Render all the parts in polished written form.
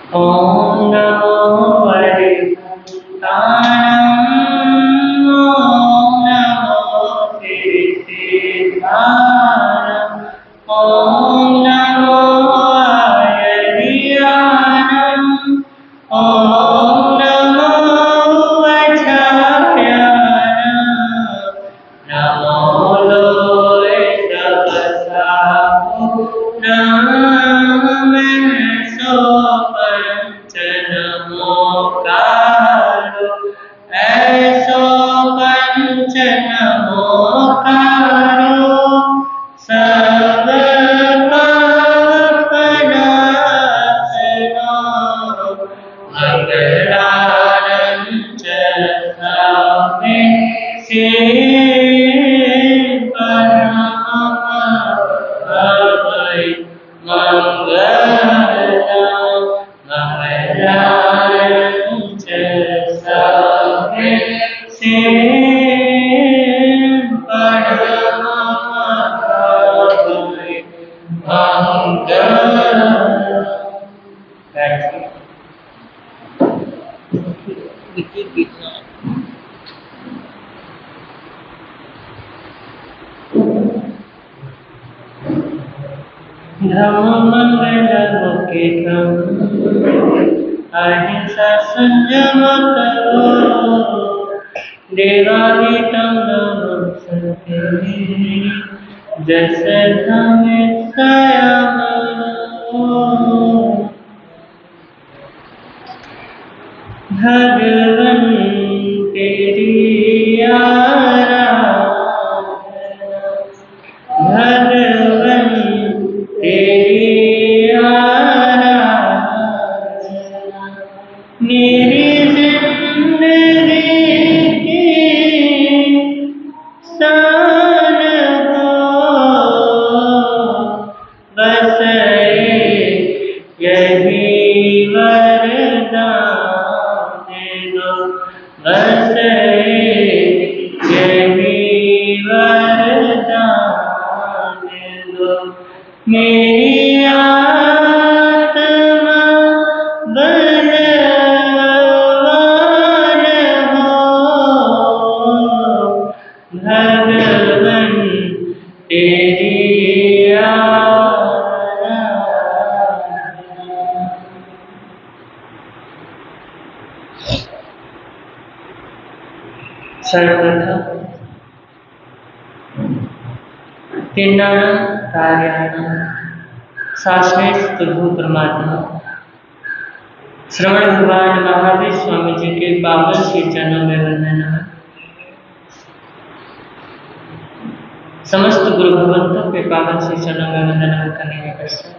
ॐ नमो हरिभक्तानां ॐ नमो श्रीसिद्धानां ॐ नमो आयर्याणां ॐ नमो आचार्याणां नमो लोय तपसाहु सो पंच नमोकारो ऐसो पंच नमोकारो सब पापनाशनो मंगलारंच सामे से धम्म मंगल मुख्यम अहिंसा संयम करो देवादितं नमस्ते जस धम्मे संयम भगवन तेरी आराधना भगवन तेरी आराधना मेरी जिंदगी की शान हो बस यही वरदान दो बस यही वरदान दो मेरी आत्मा बलवान हो भगवन तेरी आराधना। सर्वप्रथम तीनां कार्याणां शास्त्रे प्रभु परमात्मा श्रवण भगवान महावीर स्वामी जी के पावन श्री चरणों में वंदन है। समस्त गुरु भगवंतों के पावन श्री चरणों में वंदन करने के पश्चात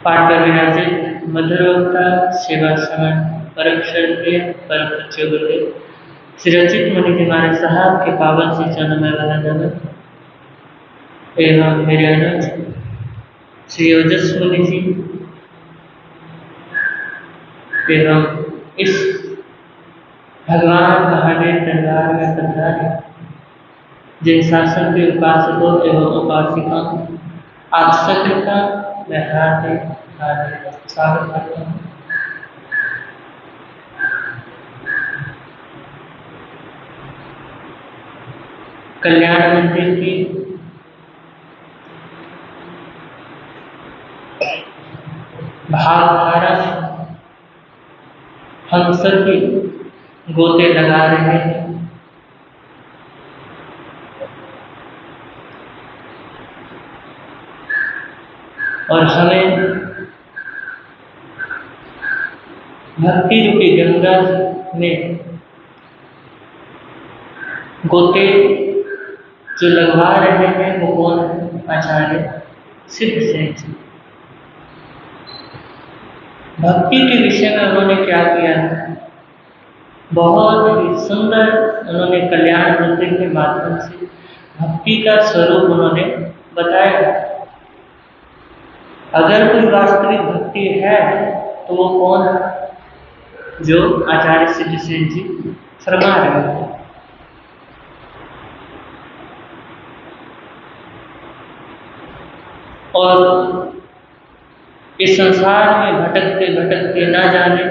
पाठ कर विराजित मधुर वक्ता सेवा श्रवण परम श्रद्धेय परम पूज्य गुरुदेव श्री रचित मुनि जी महाराज साहब के पावन श्री चरणों में वंदन एवं मेरे अनुज श्री ओजस मुनि जी एवं इस भगवान महावीर दरबार में पधारे जिन शासन के उपासकों एवं उपासिकाओं आप सबका मैं हार्दिक स्वागत करता हूँ। कल्याण मंदिर की भावधारा में हम सभी गोते लगा रहे हैं। और हमें भक्ति रूपी गंगा में गोते जो लगवा रहे हैं वो कौन है? आचार्य सिद्धसेन जी। भक्ति के विषय में उन्होंने क्या किया है? बहुत ही सुंदर उन्होंने कल्याण मंदिर के माध्यम से भक्ति का स्वरूप उन्होंने बताया। अगर कोई वास्तविक भक्ति है तो वो कौन है? जो आचार्य सिद्धसेन जी फरमा रहे हैं। और इस संसार में भटकते भटकते ना जाने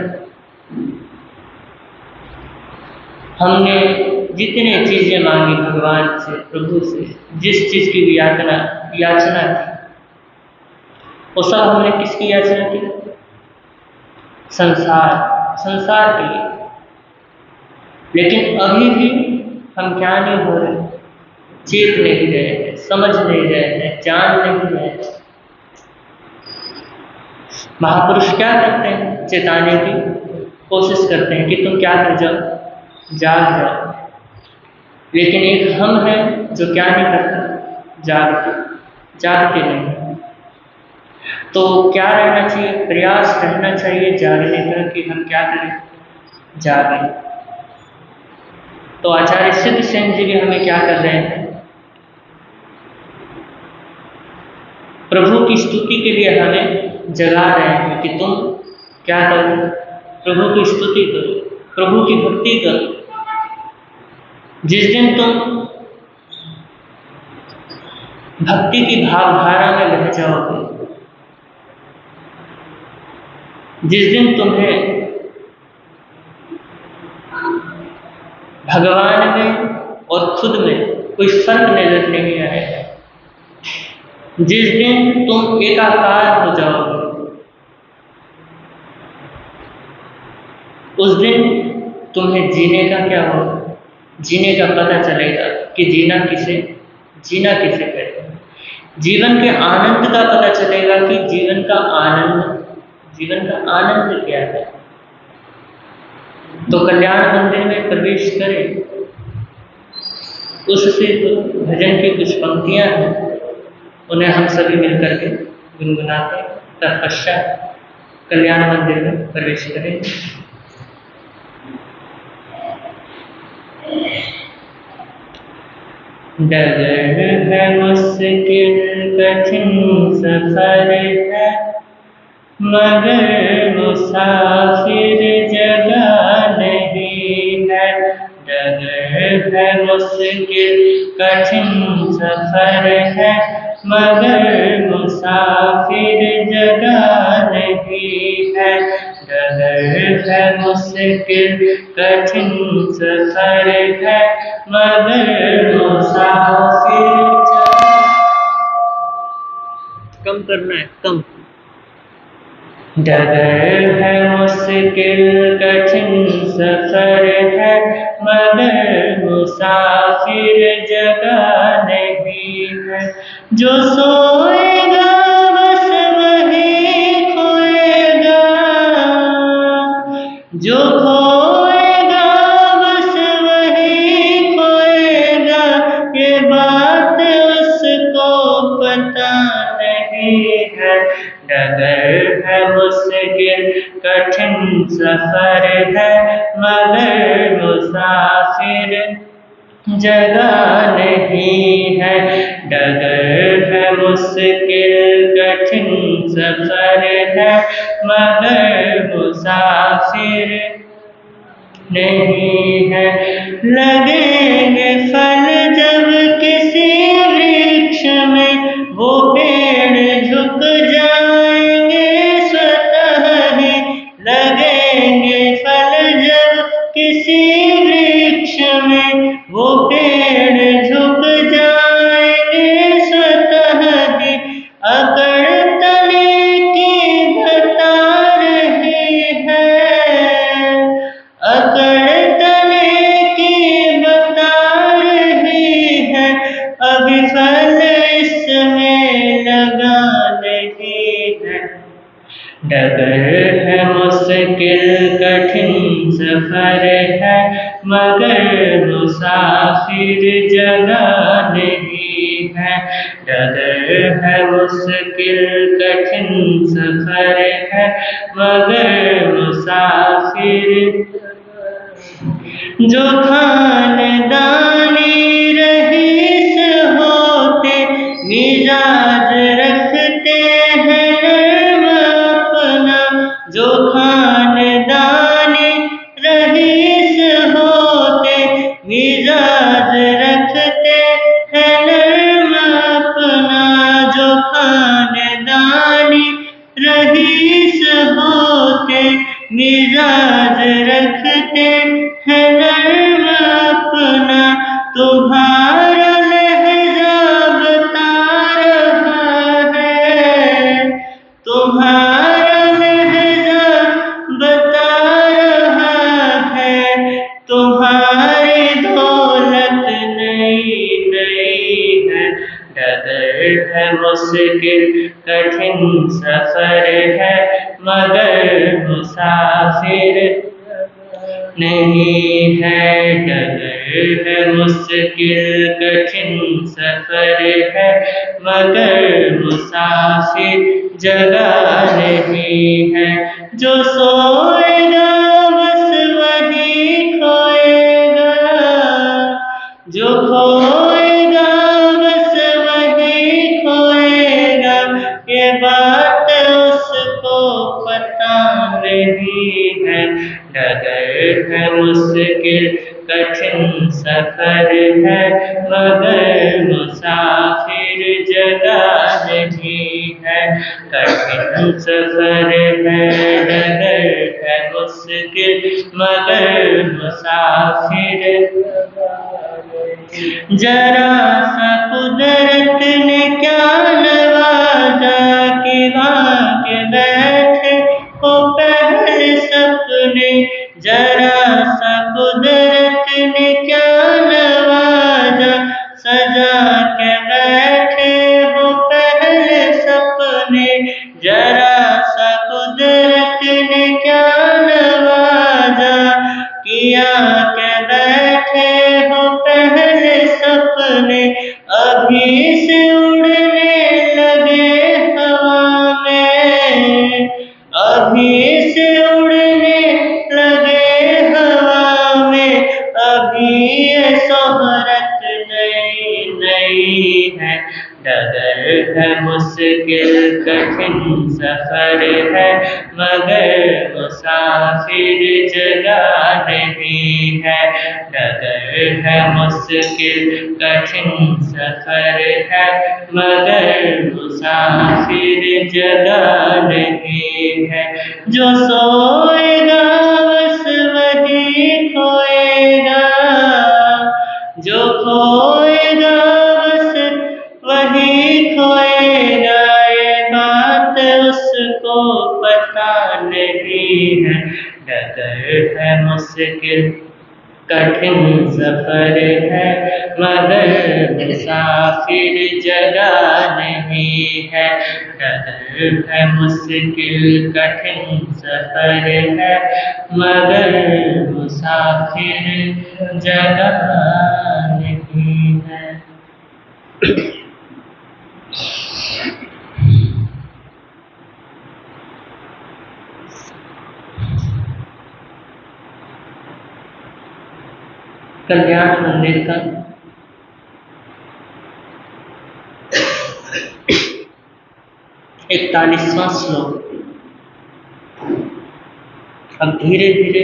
हमने जितने चीजें मांगी भगवान से, प्रभु से, जिस चीज की भी याचना की, वो सब हमने किसकी याचना की? संसार के लिए। लेकिन अभी भी हम क्या नहीं हो रहे, चेत नहीं रहे हैं, समझ नहीं रहे हैं, जान नहीं रहे हैं। महापुरुष क्या करते हैं? चेताने की कोशिश करते हैं कि तुम क्या कर जाओ, जाग जाओ। लेकिन एक हम हैं जो क्या नहीं करते, जागते नहीं। तो क्या रहना चाहिए? प्रयास रहना चाहिए जागने का कि हम क्या करें, जागें। तो आचार्य सिद्ध सेन जी भी हमें क्या कर रहे हैं? प्रभु की स्तुति के लिए हमें जगा रहे हैं कि तुम क्या करो, प्रभु की स्तुति करो, प्रभु की भक्ति करो। जिस दिन तुम भक्ति की भावधारा में बह जाओगे, जिस दिन तुम्हें भगवान में और खुद में कोई फर्क नजर नहीं आएगा, जिस दिन तुम एकाकार हो जाओगे, उस दिन तुम्हें जीने का क्या होगा, जीने का पता चलेगा कि जीना किसे कहते हैं। जीवन के आनंद का पता चलेगा कि जीवन का आनंद क्या है। तो कल्याण मंदिर में प्रवेश करें, उससे तो भजन की कुछ पंक्तियां हैं, उन्हें हम सभी मिलकर के गुनगुनाते हैं। तत्पश्चात कल्याण मंदिर में प्रवेश करें। डगर है मुश्किल कठिन सफर है, मगर मुसाफिर जगह नहीं है। डगर है मुश्किल कठिन सफर है, मगर मुसाफिर जगह नहीं है। डगर है मुश्किल कठिन सफर है, मगर मुसाफिर कम करना है, कम। डगर है मुश्किल कठिन सफर है, मगर मुसाफिर जगह नहीं है। जो सोएगा बस वही खोएगा, जो खोएगा बस वही खोएगा। ये बात उसको पता नहीं है। डगर है मुश्किल कठिन सफर है, मगर मुसाफिर जगह नहीं है। डगर है मुश्किल कठिन सफर है, मगर मुसाफिर नहीं है। लगेंगे फल जब किसी वृक्ष में, वो पेड़ झुक जाएंगे स्वतः ही। लगेंगे फल जब किसी वृक्ष में, वो पेड़ झुक जाएंगे स्वतः ही। अगर तने की बता रही है, अगर तने की बता रही है, अभी फल इसमें लगा नहीं है। डगर है मुश्किल कठिन सफर है, मगर मुसाफिर जगह नहीं है। डगर है मुश्किल कठिन सफर है, मगर मुसाफिर। जो खानदानी रईस होते, मिजाज रखते हैं नर्म अपना। जो खानदानी रईस होते, मिजाज रखते हैं नर्म अपना। जो खानदानी रईस मुश्किल कठिन सफर है मगर मुसाफिर नहीं है डगर है। मुश्किल कठिन सफर है मगर मुसाफिर जगह नहीं है। जो सोएगा बस वही खोएगा, जो खोएगा बस वही खोएगा, ये बात उसको पता नहीं है। डगर है मुश्किल कठिन सफर है मगर मुसाफिर जगह नहीं है। कठिन सफर है डगर है मुश्किल मगर मुसाफिर जरा सा कुदरत ने क्या नवाजा कि वाके बैठे हो पहले सपने। जरा सा कुदरत ने क्या नवाजा सजा के बैठे हो पहले सपने। जरा सा कुदरत ने क्या नवाजा किया के बैठे हो पहले सपने। अभी से उड़ने लगे हवा में, अभी से उड़ने लगे हवा में। अभी ये शोहरत नई नई है। डगर है मुश्किल कठिन सफर है मगर मुसाफिर जगह नहीं है। डगर है मुश्किल कठिन सफर है मगर मुसाफिर जगह नहीं है। जो सोएगा बस वही खोएगा, जो खोएगा बस वही खोएगा, ये बात उसको पता नहीं है। डगर है मुश्किल कठिन सफर है मगर मुसाफिर जगह नहीं है। डगर है मुश्किल कठिन सफर है मगर मुसाफिर जगह नहीं है। कल्याण मंदिर का 41वां श्लोक। अब धीरे धीरे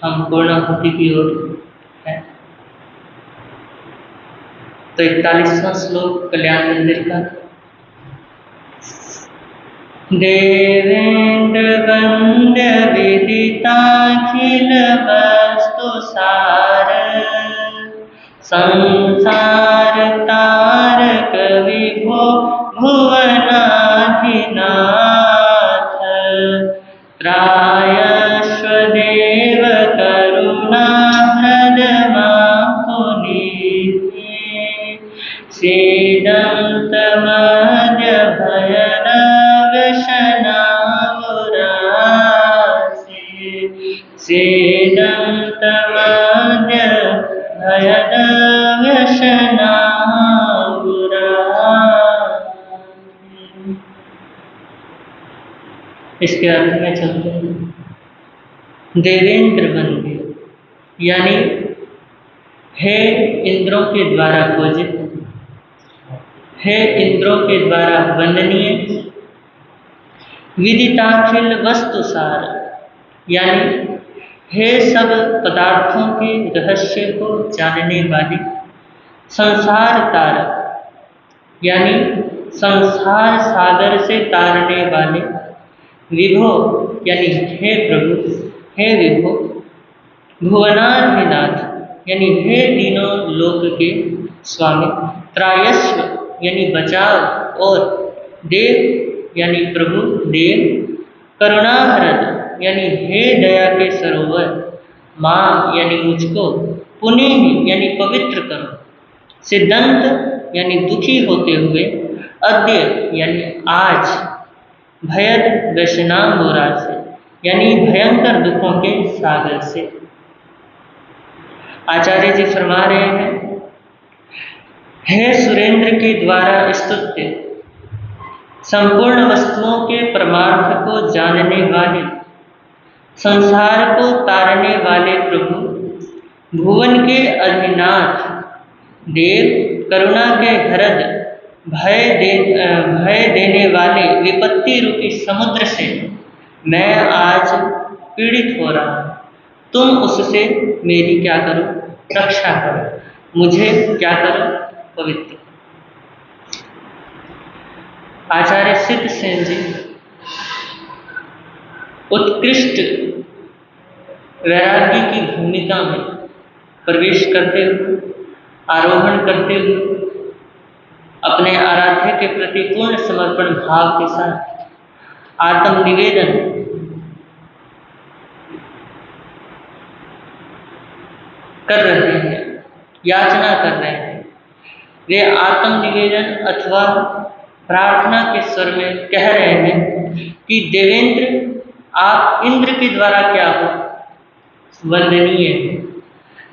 हम पूर्णाहुति की ओर है। तो 41वां श्लोक कल्याण मंदिर का। देवेंद्र वंद्य विदिताखिल वस्तु सार, संसार तारक विभो भुवनाधिनाथ। त्रायस्व देव करुणा हृदमापुनीते। सीदंत मध्य भयनव्यसनामुरासे। सीदंत मध्य भयनव्यसनामुरासे। इसके अर्थ में चलते हैं। देवेंद्र वंद्य यानी हे इंद्रों के द्वारा पूजित, हे इंद्रों के द्वारा वंदनीय। विदिताखिल वस्तुसार यानी हे सब पदार्थों के रहस्य को जानने वाली। संसार तारक यानी संसार सागर से तारने वाले। विभो यानी हे प्रभु, हे विभो। भुवनाधिनाथ यानी हे तीनों लोक के स्वामी। त्रायस्व यानी बचाव और देव यानी प्रभु देव। करुणाहृद यानी हे दया के सरोवर। माँ यानी मुझको। पुनीह यानी पवित्र करो। सिद्धांत यानी दुखी होते हुए। अद्य यानी आज, भयद व्यसनांबुरा से यानी भयंकर दुखों के सागर से। आचार्य जी फरमा रहे हैं, हे सुरेंद्र के द्वारा स्तुत्य, संपूर्ण वस्तुओं के परमार्थ को जानने वाले, संसार को तारने वाले प्रभु, भुवन के अधिनाथ देव, करुणा के हृद, भय देने वाले विपत्ति रूपी समुद्र से मैं आज पीड़ित हो रहा हूँ। तुम उससे मेरी क्या करो, रक्षा करो, मुझे क्या करो, पवित्र। आचार्य सिद्ध सेन जी उत्कृष्ट वैराग्य की भूमिका में प्रवेश करते हुए, आरोहण करते हुए, अपने आराध्य के प्रति पूर्ण समर्पण भाव के साथ आत्मनिवेदन कर रहे हैं, याचना कर रहे हैं। वे आत्मनिवेदन अथवा प्रार्थना के स्वर में कह रहे हैं कि देवेंद्र, आप इंद्र के द्वारा क्या हो, वंदनीय है।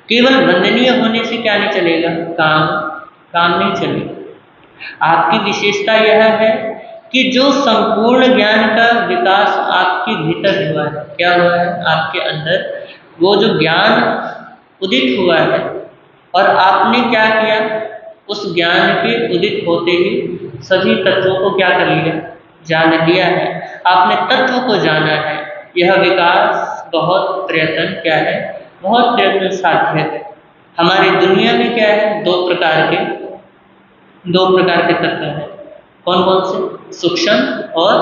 केवल वंदनीय होने से क्या नहीं चलेगा, काम नहीं चलेगा। आपकी विशेषता यह है कि जो संपूर्ण ज्ञान का विकास आपके भीतर हुआ है, क्या हुआ है आपके अंदर, वो जो ज्ञान उदित हुआ है, और आपने क्या किया, उस ज्ञान के उदित होते ही सभी तत्वों को क्या कर लिया, जान लिया है। आपने तत्व को जाना है। यह विकास बहुत प्रयत्न क्या है, बहुत प्रयत्न साध्य है। हमारी दुनिया में क्या है, दो प्रकार के तत्व हैं। कौन कौन से, सूक्ष्म और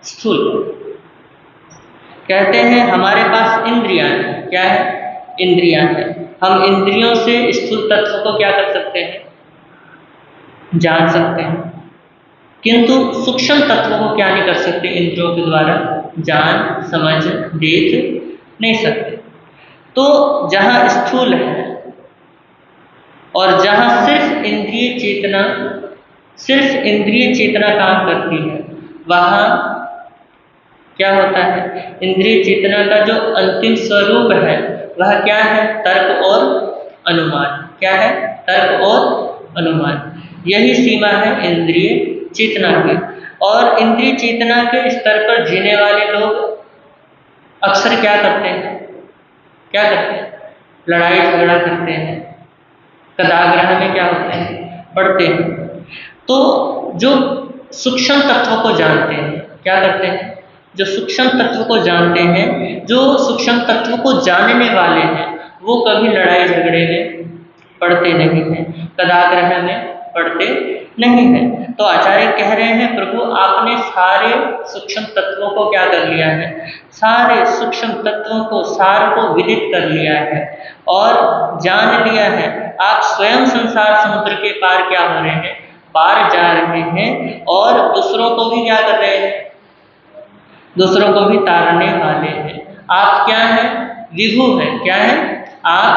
स्थूल। कहते हैं हमारे पास इंद्रियां हैं, क्या है, इंद्रियां हैं। हम इंद्रियों से स्थूल तत्व को क्या कर सकते हैं, जान सकते हैं, किंतु सूक्ष्म तत्वों को क्या नहीं कर सकते, इंद्रियों के द्वारा जान, समझ, देख नहीं सकते। तो जहाँ स्थूल है और जहाँ सिर्फ इंद्रिय चेतना काम करती है, वहाँ क्या होता है, इंद्रिय चेतना का जो अंतिम स्वरूप है वह क्या है, तर्क और अनुमान। क्या है, तर्क और अनुमान। यही सीमा है इंद्रिय चेतना की। और इंद्रिय चेतना के स्तर पर जीने वाले लोग अक्सर क्या करते हैं, लड़ाई झगड़ा करते हैं, कदाग्रह में क्या होते हैं, पढ़ते हैं। तो जो सूक्ष्म तत्वों को जानते हैं, क्या करते हैं, जो सूक्ष्म तत्व को जानते हैं, जो सूक्ष्म तत्व को जानने वाले हैं, वो कभी लड़ाई झगड़े में पढ़ते नहीं हैं, कदाग्रह में पढ़ते नहीं हैं। तो आचार्य कह रहे हैं, प्रभु आपने सारे सूक्ष्म तत्वों को क्या कर लिया है, सारे सूक्ष्म तत्वों को, सार को विदित कर लिया है और जान लिया है। आप स्वयं संसार समुद्र के पार क्या हो रहे हैं, पार जा रहे हैं, और दूसरों को भी क्या कर रहे हैं, दूसरों को भी तारने वाले हैं। आप क्या हैं, विभु हैं। क्या है, आप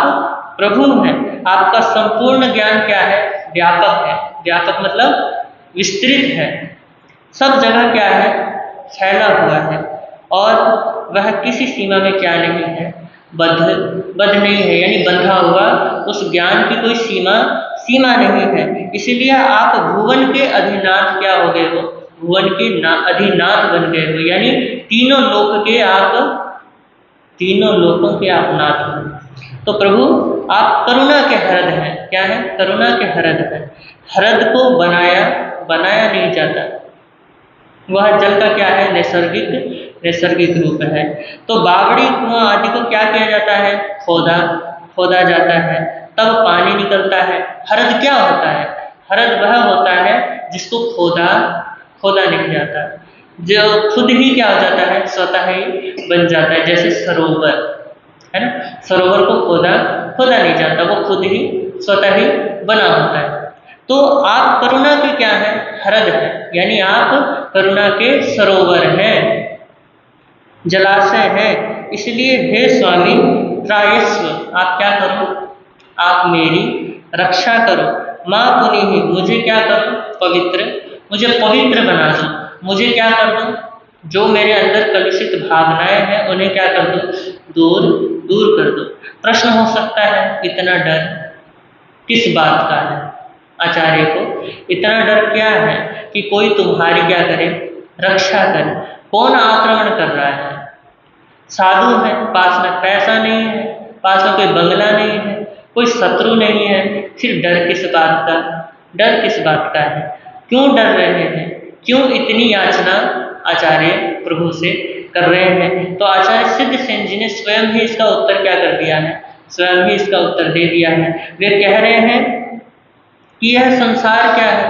प्रभु हैं। आपका संपूर्ण ज्ञान क्या है, व्यापक है। व्यापक मतलब विस्तृत है, सब जगह क्या है, फैला हुआ है, और वह किसी सीमा में क्या नहीं है, बद्ध नहीं है, यानी बंधा हुआ। उस ज्ञान की कोई सीमा नहीं है। इसीलिए आप भुवन के अधिनाथ क्या हो गए हो, भुवन के अधिनाथ बन गए हो, यानी तीनों लोकों के आप नाथ हो। तो प्रभु आप करुणा के हृद हैं। क्या है, करुणा के हृद हैं। हृद को बनाया नहीं जाता, वह जल का क्या है, नैसर्गिक रूप है। तो बावड़ी, कुआं आदि को क्या किया जाता है, खोदा जाता है, तब पानी निकलता है। हृद क्या होता है, हृद वह होता है जिसको खोदा नहीं जाता, जो खुद ही क्या हो जाता है, स्वतः ही बन जाता है। जैसे सरोवर है ना, सरोवर को खोदा नहीं जाता, वो खुद ही स्वतः ही बना होता है। तो आप करुणा के क्या है, हृद है, यानी आप करुणा के सरोवर हैं, जलाशय है। इसलिए हे स्वामी त्रायस्व, आप क्या करो, आप मेरी रक्षा करो। माँ पुनि ही, मुझे क्या करो, पवित्र मुझे पवित्र बना दो, मुझे क्या कर दो, जो मेरे अंदर कलुषित भावनाएं हैं उन्हें क्या कर दो, दूर दूर कर दो। प्रश्न हो सकता है इतना डर किस बात का है आचार्य को, इतना डर क्या है कि कोई तुम्हारी क्या करे, रक्षा करे। कौन आक्रमण कर रहा है? साधु है, पास में पैसा नहीं है, पास में कोई बंगला नहीं है, कोई शत्रु नहीं है, फिर डर किस बात का, डर किस बात का है? क्यों डर रहे हैं? क्यों इतनी याचना आचार्य प्रभु से कर रहे हैं? तो आचार्य सिद्धसेन जी ने स्वयं ही इसका उत्तर क्या कर दिया है, स्वयं ही इसका उत्तर दे दिया है। वे कह रहे हैं कि यह संसार क्या है,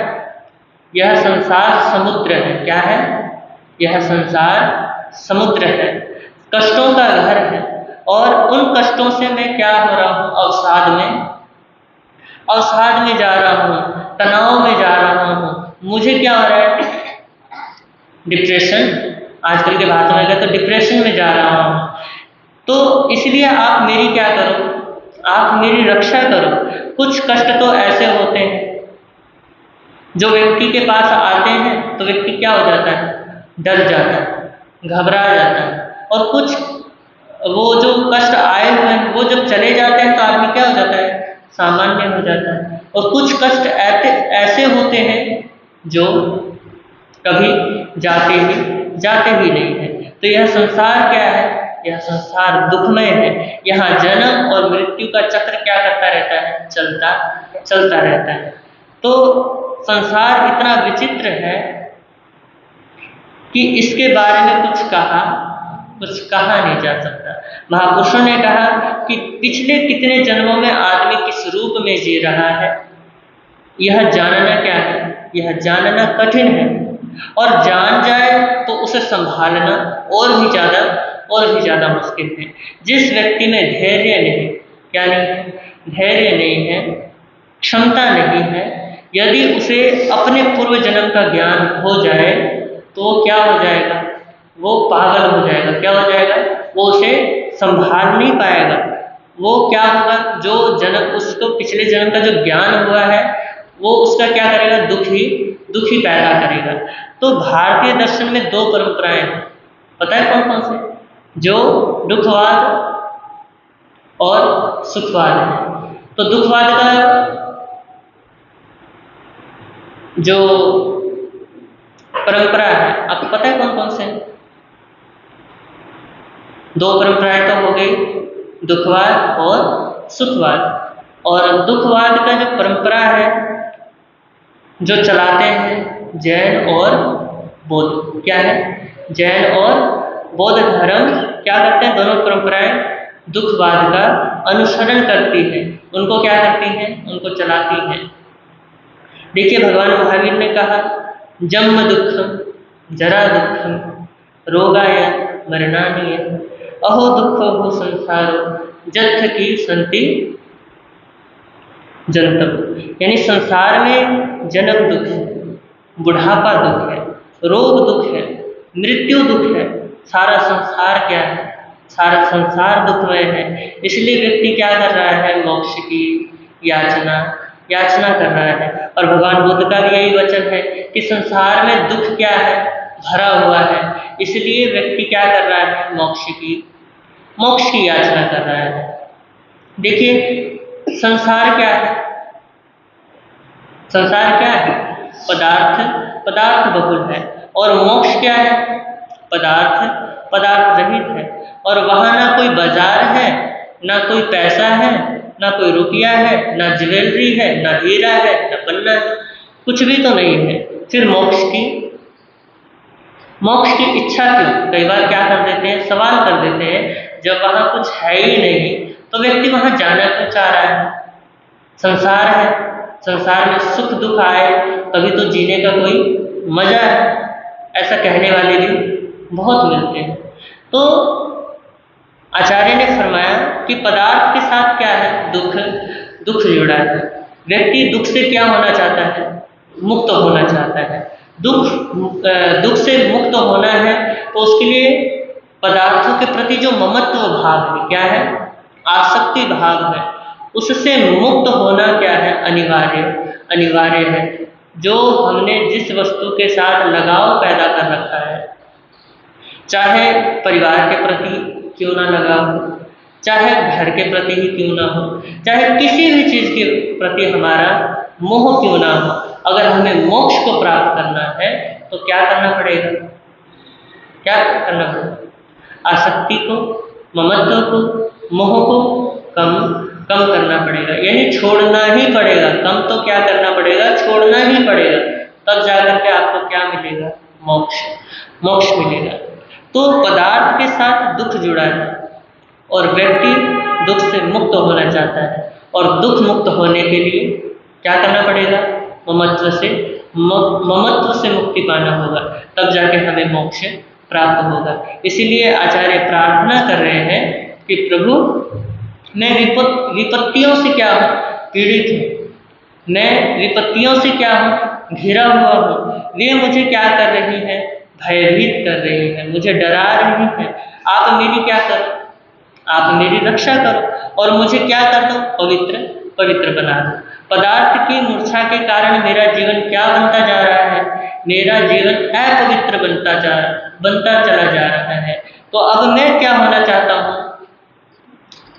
यह संसार समुद्र है। क्या है? यह संसार समुद्र है, कष्टों का घर है, और उन कष्टों से मैं क्या हो रहा हूँ, अवसाद में जा रहा हूँ, तनाव में जा रहा हूँ। मुझे क्या हो रहा है, डिप्रेशन, आजकल के भाषा में कहते तो डिप्रेशन में जा रहा हूँ। तो इसलिए आप मेरी क्या करो, आप मेरी रक्षा करो। कुछ कष्ट तो ऐसे होते हैं जो व्यक्ति के पास आते हैं तो व्यक्ति क्या हो जाता है, डर जाता है, घबरा जाता है। और कुछ वो जो कष्ट आए हुए हैं वो जब चले जाते हैं तो आदमी क्या हो जाता है, सामान्य हो जाता है। और कुछ कष्ट ऐसे होते हैं जो कभी जाते ही नहीं है। तो यह संसार क्या है, यह संसार दुखमय है। यहाँ जन्म और मृत्यु का चक्र क्या करता रहता है, चलता रहता है। तो संसार इतना विचित्र है कि इसके बारे में कुछ कहा नहीं जा सकता। महापुरुषों ने कहा कि पिछले कितने जन्मों में आदमी किस रूप में जी रहा है, यह जानना क्या है, यह जानना कठिन है। और जान जाए तो उसे संभालना और भी ज़्यादा मुश्किल है। जिस व्यक्ति में धैर्य नहीं, क्या नहीं है, धैर्य नहीं है, क्षमता नहीं है, यदि उसे अपने पूर्व जन्म का ज्ञान हो जाए तो वो क्या हो जाएगा, वो पागल हो जाएगा। क्या हो जाएगा, वो उसे संभाल नहीं पाएगा। वो क्या होगा, जो जन्म उसको पिछले जन्म का जो ज्ञान हुआ है वो उसका क्या करेगा, दुख ही पैदा करेगा। तो भारतीय दर्शन में दो परंपराएं हैं, पता है कौन कौन से? जो दुखवाद और सुखवाद है। तो दुखवाद का जो परंपरा है, आपको पता है कौन कौन से? दो परंपराएं तो हो गई, दुखवाद और सुखवाद। और दुखवाद का जो परंपरा है जो चलाते हैं जैन और बौद्ध, क्या है, जैन और बौद्ध धर्म क्या करते हैं, दोनों परंपराएं दुखवाद का अनुसरण करती हैं, उनको क्या करती हैं, उनको चलाती हैं। देखिए भगवान महावीर ने कहा, जन्म दुखम जरा दुखम रोगाय मरणानि अहो दुखो संसारो जत्थ की संति जंतव। यानी संसार में जन्म दुख है, बुढ़ापा दुख है, रोग दुख है, मृत्यु दुख है। सारा संसार क्या है, सारा संसार दुखमय है। इसलिए व्यक्ति क्या कर रहा है, मोक्ष की याचना कर रहा है। और भगवान बुद्ध का भी यही वचन है कि संसार में दुख क्या है, भरा हुआ है। इसलिए व्यक्ति क्या कर रहा है, मोक्ष की याचना कर रहा है। देखिए संसार क्या है, संसार क्या है, पदार्थ बहुल है। और मोक्ष क्या है, पदार्थ रहित है। और वहाँ ना कोई बाजार है, ना कोई पैसा है, ना कोई रुपया है, ना ज्वेलरी है, ना हीरा है, ना पन्ना है, कुछ भी तो नहीं है। फिर मोक्ष की इच्छा क्यों? कई बार क्या कर देते हैं, सवाल कर देते हैं, जब वहाँ कुछ है ही नहीं तो व्यक्ति वहाँ जाना क्यों चाह रहा है? संसार है, संसार में सुख दुख आए तभी तो जीने का कोई मजा है, ऐसा कहने वाले भी बहुत मिलते हैं। तो आचार्य ने फरमाया कि पदार्थ के साथ क्या है, दुख जुड़ा है। व्यक्ति दुख से क्या होना चाहता है, मुक्त होना चाहता है। दुख से मुक्त होना है तो उसके लिए पदार्थों के प्रति जो ममत्व भाव है, क्या है, आसक्ति भाव है, उससे मुक्त होना क्या है, अनिवार्य है। जो हमने जिस वस्तु के साथ लगाव पैदा कर रखा है, चाहे परिवार के प्रति क्यों ना लगाव हो, चाहे घर के प्रति ही क्यों ना हो, चाहे किसी भी चीज़ के प्रति हमारा मोह क्यों ना हो, अगर हमें मोक्ष को प्राप्त करना है तो क्या करना पड़ेगा? क्या करना पड़ेगा? आसक्ति को, ममत्व को, मोह को कम करना पड़ेगा, यानी छोड़ना ही पड़ेगा। कम तो क्या करना पड़ेगा? छोड़ना ही पड़ेगा। तब जाकर के आपको क्या मिलेगा? मोक्ष मिलेगा। तो पदार्थ के साथ दुख जुड़ा है और व्यक्ति दुख से मुक्त होना चाहता है, और दुख मुक्त होने के लिए क्या करना पड़ेगा? ममत्व से मुक्ति पाना होगा, तब जाके हमें मोक्ष प्राप्त होगा। इसीलिए आचार्य प्रार्थना कर रहे हैं कि प्रभु, मैं विपत्तियों से क्या हूँ? पीड़ित हूँ, मैं विपत्तियों से क्या हूँ? घिरा हुआ हूँ। वे मुझे क्या कर रही है? भयभीत कर रही है, मुझे डरा रही है। आप मेरी क्या करो? आप मेरी रक्षा करो और मुझे क्या कर दो? पवित्र बना दो। पदार्थ की मूर्छा के कारण मेरा जीवन क्या बनता जा रहा है? मेरा जीवन अपवित्र बनता चला जा रहा है। तो अब मैं क्या होना चाहता हूँ?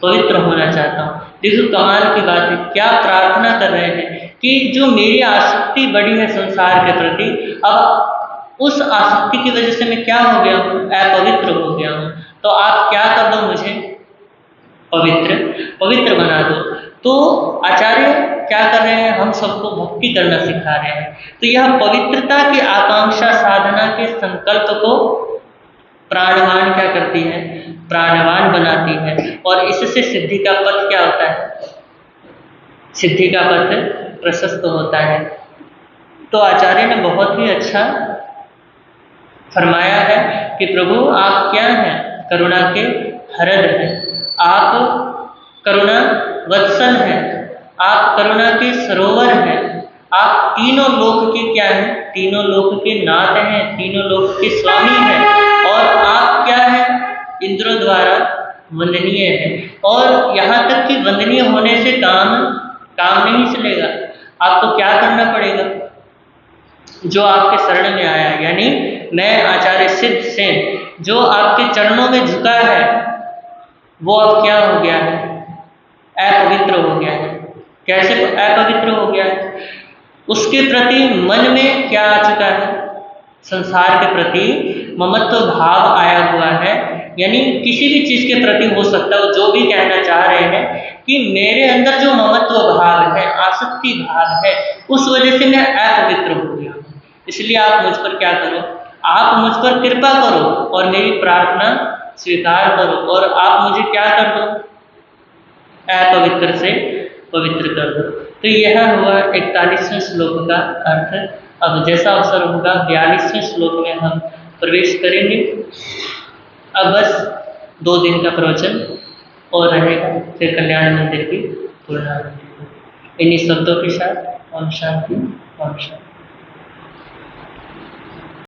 पवित्र होना चाहता हूँ। देखो कमाल की बात है, क्या प्रार्थना कर रहे हैं कि जो मेरी आसक्ति बढ़ी है संसार के प्रति, अब उस आसक्ति की वजह से मैं क्या हो गया हूँ? अपवित्र हो गया हूँ। तो आप क्या कर दो? मुझे पवित्र बना दो। तो आचार्य क्या कर रहे हैं? हम सबको भक्ति करना सिखा रहे हैं। तो यह पवित्रता की आकांक्षा साधना के संकल्प को प्राणवान क्या करती है? प्राणवान बनाती है, और इससे सिद्धि का पथ क्या होता है? सिद्धि का पथ प्रशस्त होता है। तो आचार्य ने बहुत ही अच्छा फरमाया है कि प्रभु आप क्या हैं? करुणा के हृद हैं, आप करुणा वत्सल हैं, आप करुणा के सरोवर हैं, आप तीनों लोक के क्या हैं? तीनों लोक के नाथ हैं, तीनों लोक के स्वामी हैं, और आप क्या हैं? इंद्रों द्वारा वंदनीय है। और यहाँ तक कि वंदनीय होने से काम नहीं चलेगा। आपको क्या करना पड़ेगा? जो आपके शरण में आया, यानी मैं आचार्य सिद्ध सेन जो आपके चरणों में झुका है, वो अब क्या हो गया है? अपवित्र हो गया है। कैसे अपवित्र हो गया है? उसके प्रति मन में क्या आ चुका है? संसार के प्रति ममत्व भाव आया हुआ है। यानी किसी भी चीज के प्रति हो सकता है, जो भी कहना चाह रहे हैं कि मेरे अंदर जो ममत्व भाव है, आसक्ति भाव है, उस वजह से मैं अपवित्र हो गया। इसलिए आप मुझ पर क्या करो? आप मुझ पर कृपा करो और मेरी प्रार्थना स्वीकार करो, और आप मुझे क्या कर दो? अपवित्र से पवित्र कर दो। तो यह हुआ 41वें श्लोक का अर्थ। अब जैसा अवसर होगा 42वें श्लोक में हम प्रवेश करेंगे। अब बस 2 दिन का प्रवचन और रहेगा, फिर कल्याण मंदिर की पूर्णाहुति। इन्हीं शब्दों के साथ ओम शांति, ओम शांति।